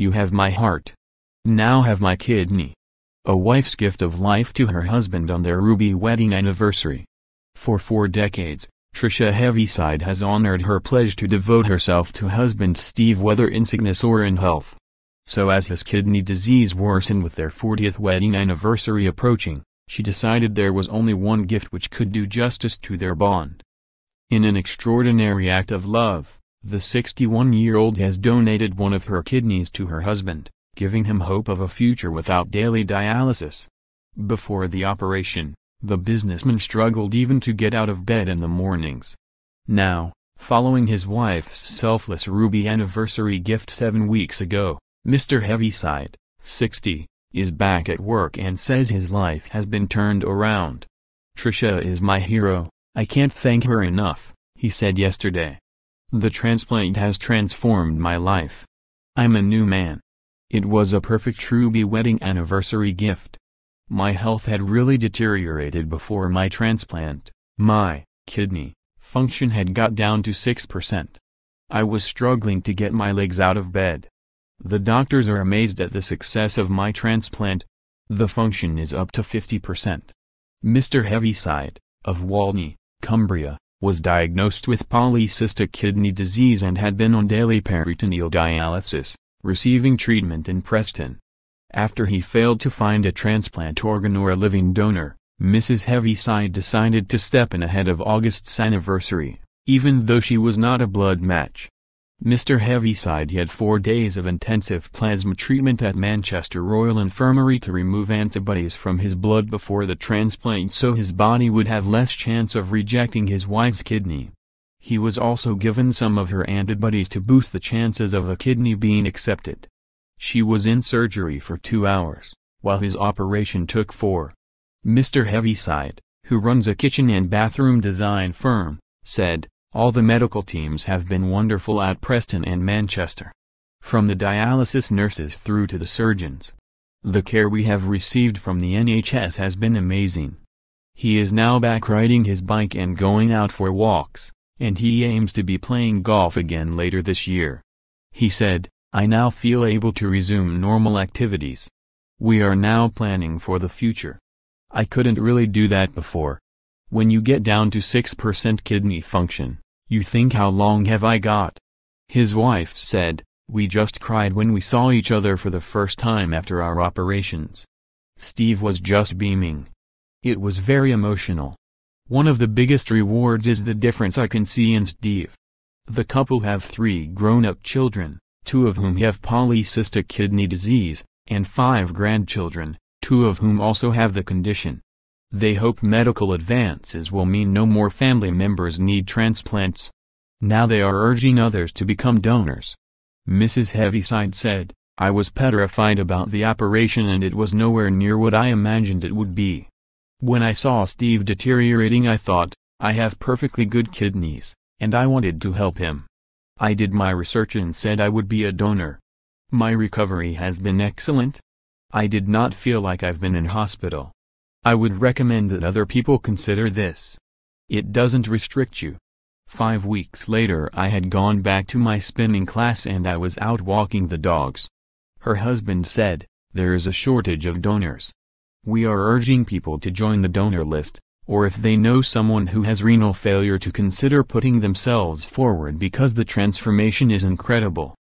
You have my heart. Now have my kidney. A wife's gift of life to her husband on their ruby wedding anniversary. For 4 decades, Tricia Heavyside has honored her pledge to devote herself to husband Steve whether in sickness or in health. So as his kidney disease worsened with their 40th wedding anniversary approaching, she decided there was only one gift which could do justice to their bond. In an extraordinary act of love, the 61-year-old has donated one of her kidneys to her husband, giving him hope of a future without daily dialysis. Before the operation, the businessman struggled even to get out of bed in the mornings. Now, following his wife's selfless ruby anniversary gift 7 weeks ago, Mr. Heavyside, 60, is back at work and says his life has been turned around. "Tricia is my hero, I can't thank her enough," he said yesterday. "The transplant has transformed my life. I'm a new man. It was a perfect ruby wedding anniversary gift. My health had really deteriorated before my transplant. My kidney function had got down to 6%. I was struggling to get my legs out of bed. The doctors are amazed at the success of my transplant. The function is up to 50%. Mr. Heavyside, of Walney, Cumbria, was diagnosed with polycystic kidney disease and had been on daily peritoneal dialysis, receiving treatment in Preston. After he failed to find a transplant organ or a living donor, Mrs. Heavyside decided to step in ahead of August's anniversary, even though she was not a blood match. Mr. Heavyside had 4 days of intensive plasma treatment at Manchester Royal Infirmary to remove antibodies from his blood before the transplant so his body would have less chance of rejecting his wife's kidney. He was also given some of her antibodies to boost the chances of a kidney being accepted. She was in surgery for 2 hours, while his operation took 4. Mr. Heavyside, who runs a kitchen and bathroom design firm, said, "All the medical teams have been wonderful at Preston and Manchester. From the dialysis nurses through to the surgeons. The care we have received from the NHS has been amazing." He is now back riding his bike and going out for walks, and he aims to be playing golf again later this year. He said, "I now feel able to resume normal activities. We are now planning for the future. I couldn't really do that before. When you get down to 6% kidney function, you think how long have I got?" His wife said, "We just cried when we saw each other for the first time after our operations." Steve was just beaming. "It was very emotional. One of the biggest rewards is the difference I can see in Steve." The couple have 3 grown-up children, 2 of whom have polycystic kidney disease, and 5 grandchildren, 2 of whom also have the condition. They hope medical advances will mean no more family members need transplants. Now they are urging others to become donors. Mrs. Heavyside said, "I was petrified about the operation and it was nowhere near what I imagined it would be. When I saw Steve deteriorating I thought, I have perfectly good kidneys, and I wanted to help him. I did my research and said I would be a donor. My recovery has been excellent. I did not feel like I've been in hospital. I would recommend that other people consider this. It doesn't restrict you." 5 weeks later I had gone back to my spinning class and I was out walking the dogs. Her husband said, "There is a shortage of donors. We are urging people to join the donor list, or if they know someone who has renal failure to consider putting themselves forward because the transformation is incredible."